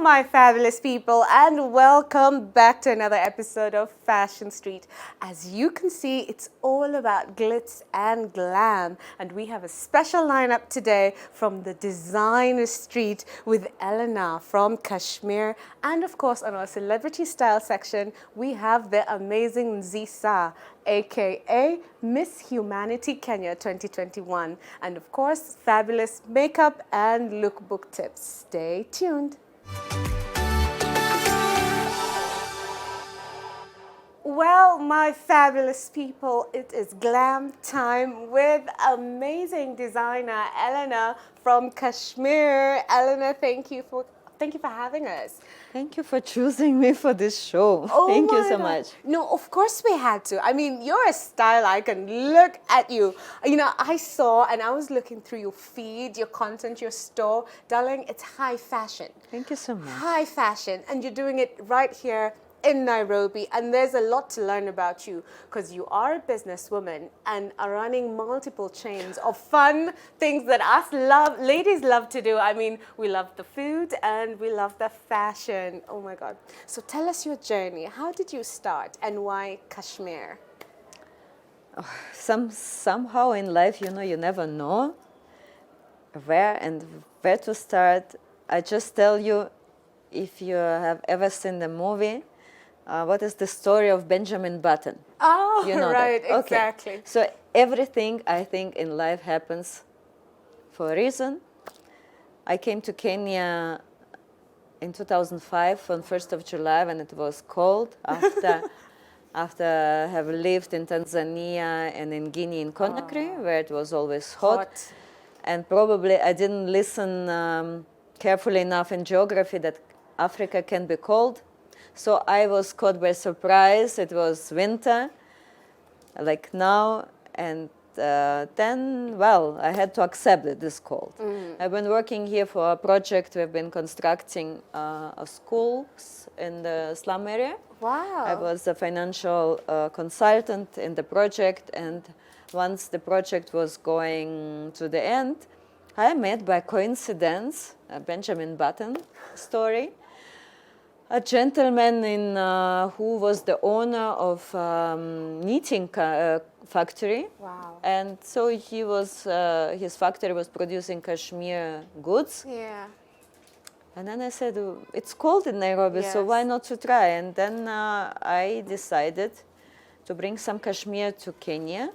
my fabulous people, and welcome back to another episode of Fashion Street. As you can see, it's all about glitz and glam, and we have a special lineup today from the designer street with Elena from Kashmir, and of course on our celebrity style section, we have the amazing Zisa, aka Miss Humanity Kenya 2021, and of course fabulous makeup and lookbook tips. Stay tuned. Well, my fabulous people, it is glam time with amazing designer Elena from Kashmir. Elena, thank you for having us. Thank you for choosing me for this show. Oh Thank you my so God. much. No, of course we had to. I mean, you're a style icon. Look at you. You know, I saw and I was looking through your feed, your content, your store. Darling, it's high fashion. Thank you so much. High fashion. And you're doing it right here in Nairobi, and there's a lot to learn about you because you are a businesswoman and are running multiple chains of fun things that ladies love to do. I mean, we love the food and we love the fashion. Oh my God. So tell us your journey. How did you start and why Kashmir? Somehow in life, you never know where to start. I just tell you, if you have ever seen the movie, what is the story of Benjamin Button? Oh, You know right, that? Okay. exactly. So everything I think in life happens for a reason. I came to Kenya in 2005 on 1st of July when it was cold after have lived in Tanzania and in Guinea in Conakry where it was always hot. And probably I didn't listen carefully enough in geography that Africa can be cold. So I was caught by surprise. It was winter, like now, and then, well, I had to accept it, this cold. I've been working here for a project. We've been constructing a schools in the slum area. Wow. I was a financial consultant in the project, and once the project was going to the end, I met by coincidence a Benjamin Button story. A gentleman who was the owner of knitting factory. Wow. And so his factory was producing Kashmir goods. Yeah. And then I said, it's cold in Nairobi, so why not to try? And then I decided to bring some Kashmir to Kenya,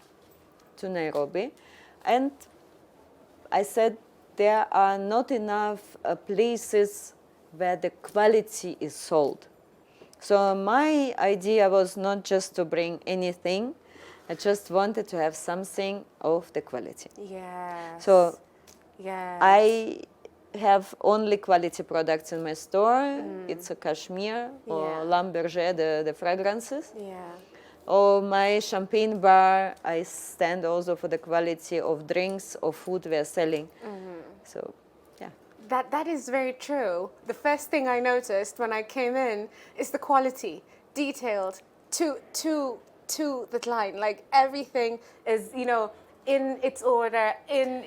to Nairobi. And I said, there are not enough places where the quality is sold. So my idea was not just to bring anything, I just wanted to have something of the quality. Yes. So yes. I have only quality products in my store. It's a Kashmir or Lamberger, the fragrances. Yeah. Or my champagne bar, I stand also for the quality of drinks or food we are selling. So, yeah. That is very true. The first thing I noticed when I came in is the quality, detailed to the client. Like everything is, in its order, in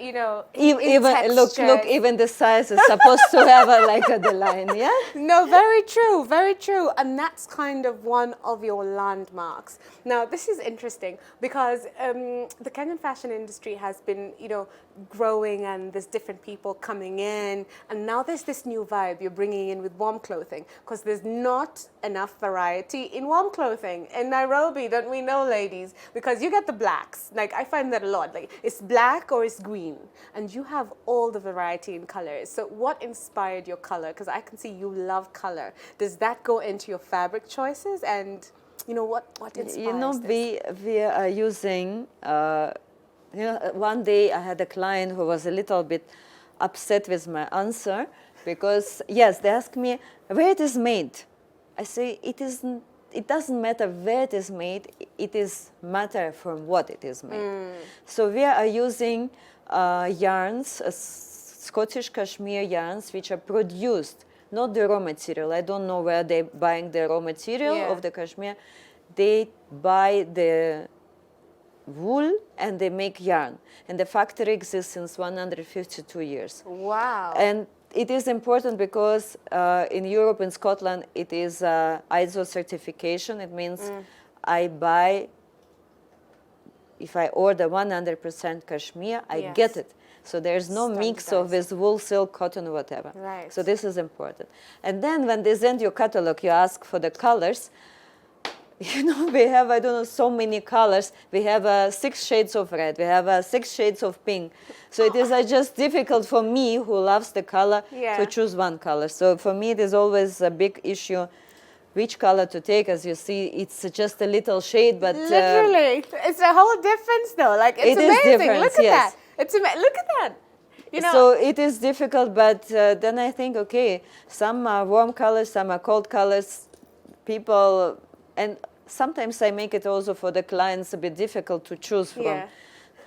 Even texture. look, even the size is supposed to have the line, yeah. No, very true, very true. And that's kind of one of your landmarks. Now, this is interesting because the Kenyan fashion industry has been, growing and there's different people coming in. And now there's this new vibe you're bringing in with warm clothing because there's not enough variety in warm clothing. In Nairobi, don't we know, ladies? Because you get the blacks. Like, I find that a lot. Like, it's black or it's green. And you have all the variety in colors. So what inspired your color? Because I can see you love color. Does that go into your fabric choices? And, what inspires this? We are using... one day I had a client who was a little bit upset with my answer because, yes, they asked me where it is made. I say it doesn't matter where it is made, it is matter from what it is made. So we are using yarns, Scottish Kashmir yarns, which are produced, not the raw material. I don't know where they're buying the raw material of the Kashmir. They buy the wool and they make yarn. And the factory exists since 152 years. Wow. And it is important because in Europe, in Scotland, it is ISO certification. It means I buy, if I order 100% cashmere, I get it. So there's no mix of this wool, silk, cotton, whatever. Right. So this is important. And then when they send you catalog, you ask for the colors. You know, we have, I don't know, so many colors. We have 6 shades of red. We have 6 shades of pink. So it is just difficult for me, who loves the color, to choose one color. So for me, it is always a big issue which color to take. As you see, it's just a little shade, but... Literally. It's a whole difference, though. Like, it's amazing. Look at that. Look at that. You know, so it is difficult, but then I think, okay, some are warm colors, some are cold colors. People... And sometimes I make it also for the clients a bit difficult to choose from. Yeah.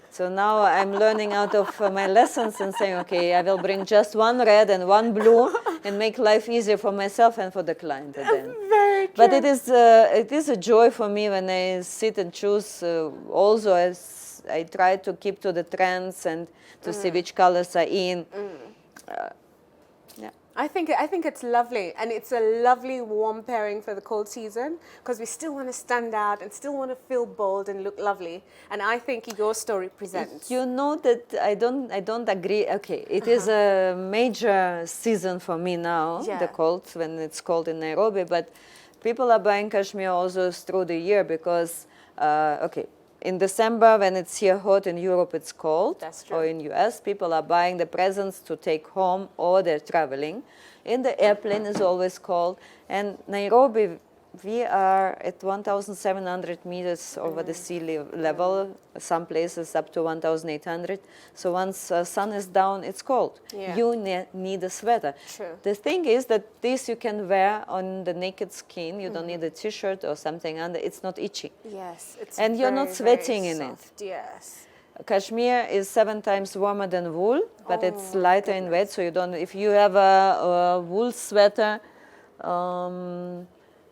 So now I'm learning out of my lessons and saying, okay, I will bring just one red and one blue and make life easier for myself and for the client at the end. Very true. But it is a joy for me when I sit and choose. Also, as I try to keep to the trends and to see which colors are in. I think it's lovely, and it's a lovely warm pairing for the cold season, because we still want to stand out and still want to feel bold and look lovely. And I think your story presents. You know that I don't agree. Okay, it is a major season for me now, the cold, when it's cold in Nairobi. But people are buying cashmere also through the year because, okay, in December, when it's here hot, in Europe it's cold. That's true. Or in US, people are buying the presents to take home, or they're traveling. In the airplane is always cold. And Nairobi, we are at 1,700 meters over the sea level, some places up to 1,800. So once sun is down, it's cold. Yeah. You need a sweater. True. The thing is that this you can wear on the naked skin. You don't need a t-shirt or something under. It's not itchy. Yes, it's and you're not sweating in it. Yes. Cashmere is 7 times warmer than wool, but it's lighter in weight. So you don't. If you have a wool sweater,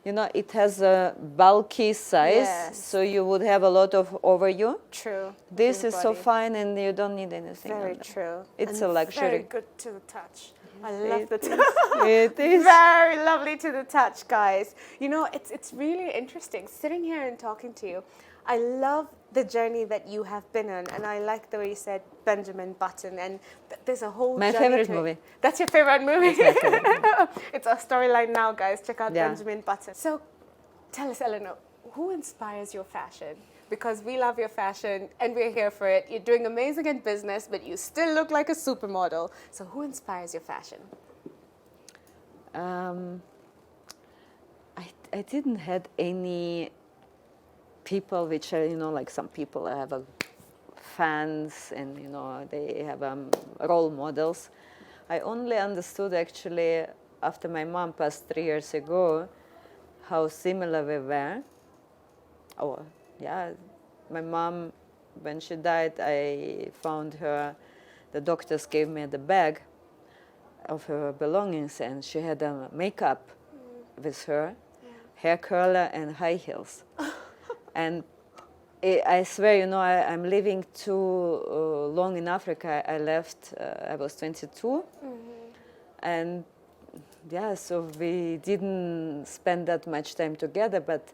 you know, it has a bulky size, so you would have a lot of over you. True. This is so fine, and you don't need anything. Very true. It's and a luxury. Very good to the touch. I love the touch. It is very lovely to the touch, guys. You know, it's really interesting sitting here and talking to you. I love the journey that you have been on, and I like the way you said Benjamin Button, and there's a whole my journey favorite to it. movie. That's your favorite movie? It's my favorite movie. It's our storyline now, guys. Check out Benjamin Button. So tell us, Eleanor, who inspires your fashion? Because we love your fashion and we're here for it. You're doing amazing in business, but you still look like a supermodel. So who inspires your fashion? I didn't had any people which are, you know, like some people have fans and, you know, they have role models. I only understood actually after my mom passed 3 years ago how similar we were. Oh, yeah, my mom, when she died, I found her, the doctors gave me the bag of her belongings, and she had a makeup with her, hair curler and high heels. And I swear, you know, I'm living too long in Africa. I left, I was 22. And yeah, so we didn't spend that much time together, but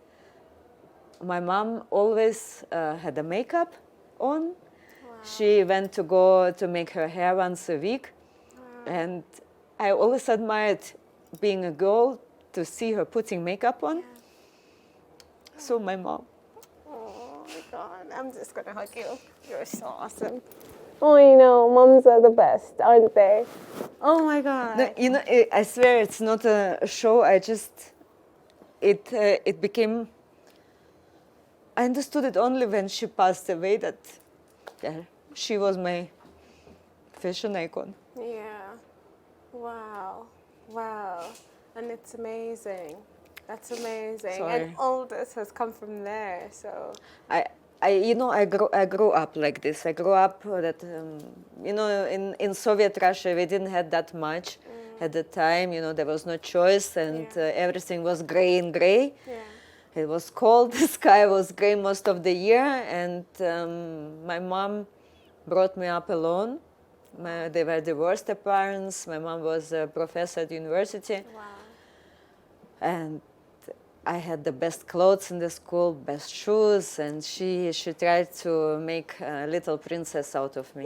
my mom always had a makeup on. Wow. She went to go to make her hair once a week. Wow. And I always admired being a girl to see her putting makeup on. Yeah. So my mom. Oh my God, I'm just gonna hug you. You're so awesome. Oh, you know, moms are the best, aren't they? Oh my God. No, you know, I swear it's not a show. I just, it became, I understood it only when she passed away that she was my fashion icon. Yeah. Wow. Wow. And it's amazing. That's amazing. Sorry. And all this has come from there, so. You know, I grew up like this. I grew up that, you know, in Soviet Russia, we didn't have that much at the time. You know, there was no choice, and everything was gray and gray. Yeah. It was cold. The sky was gray most of the year, and my mom brought me up alone They were divorced parents. My mom was a professor at university. Wow. And I had the best clothes in the school, best shoes, and she tried to make a little princess out of me.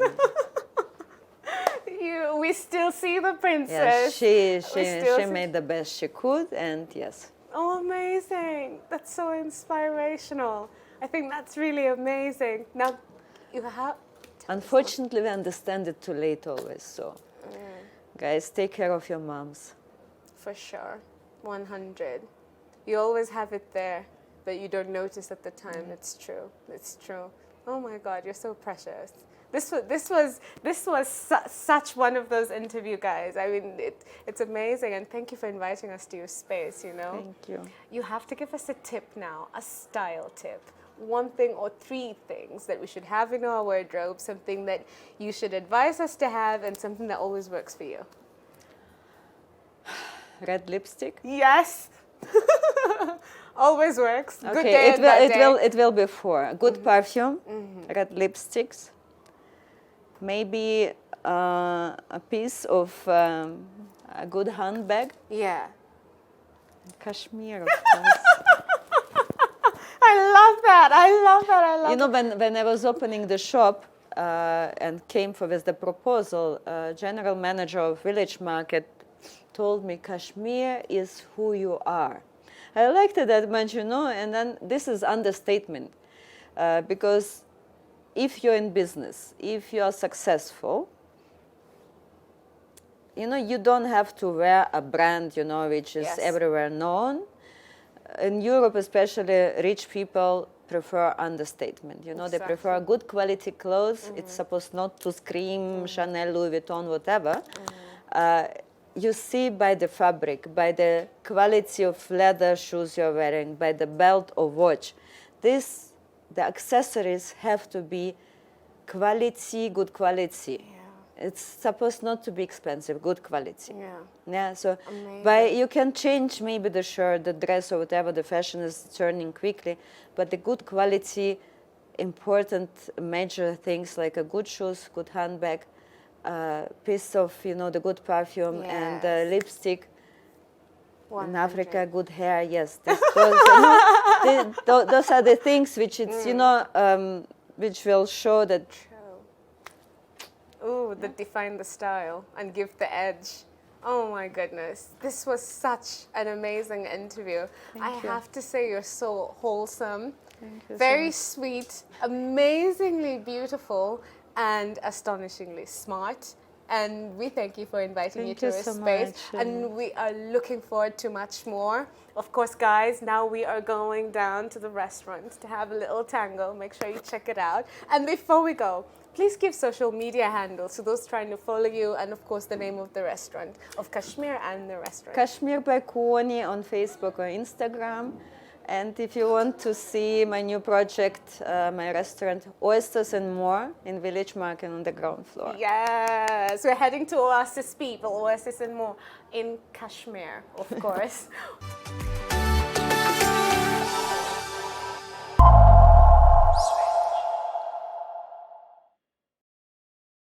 We still see the princess. Yes, she made the best she could, and yes. Oh, amazing. That's so inspirational. I think that's really amazing. Now, you have... Unfortunately, we understand it too late always, so guys, take care of your moms. For sure. 100. You always have it there, but you don't notice at the time. It's true. It's true. Oh my God, you're so precious. This was such one of those interview guys. I mean, it's amazing, and thank you for inviting us to your space. You know. Thank you. You have to give us a tip now, a style tip. One thing or three things that we should have in our wardrobe, something that you should advise us to have, and something that always works for you. Red lipstick. Yes. Always works. Okay, Good day and bad day. it will be four. Good perfume, red lipsticks, maybe a piece of a good handbag. Yeah. Kashmir, of course. I love that. I love that. I love You know, when I was opening the shop and came with the proposal, general manager of Village Market told me, Kashmir is who you are. I liked it that much, you know, and then this is understatement. Because if you're in business, if you're successful, you know, you don't have to wear a brand, you know, which is everywhere known. In Europe, especially, rich people prefer understatement. You know, they prefer good quality clothes. It's supposed not to scream Chanel, Louis Vuitton, whatever. You see by the fabric, by the quality of leather shoes you're wearing, by the belt or watch. The accessories have to be quality, good quality. Yeah. It's supposed not to be expensive, good quality. Yeah. Yeah. So, you can change maybe the shirt, the dress, or whatever. The fashion is turning quickly, but the good quality, important major things like a good shoes, good handbag, piece of, you know, the good perfume and lipstick. 100. In Africa, good hair. Yes, those are the things which it's you know which will show that. Ooh, that define the style and give the edge. Oh my goodness, this was such an amazing interview. I have to say, you're so wholesome, very sweet, amazingly beautiful, and astonishingly smart. And we thank you for inviting me to our space. And we are looking forward to much more. Of course, guys, now we are going down to the restaurant to have a little tango. Make sure you check it out. And before we go, please give social media handles to those trying to follow you, and of course the name of the restaurant, of Kashmir and the restaurant. Kashmir by Koni on Facebook or Instagram. And if you want to see my new project, my restaurant, Oysters and More, in Village Market on the ground floor. Yes, we're heading to Oasis, people, Oasis and More in Kashmir, of course.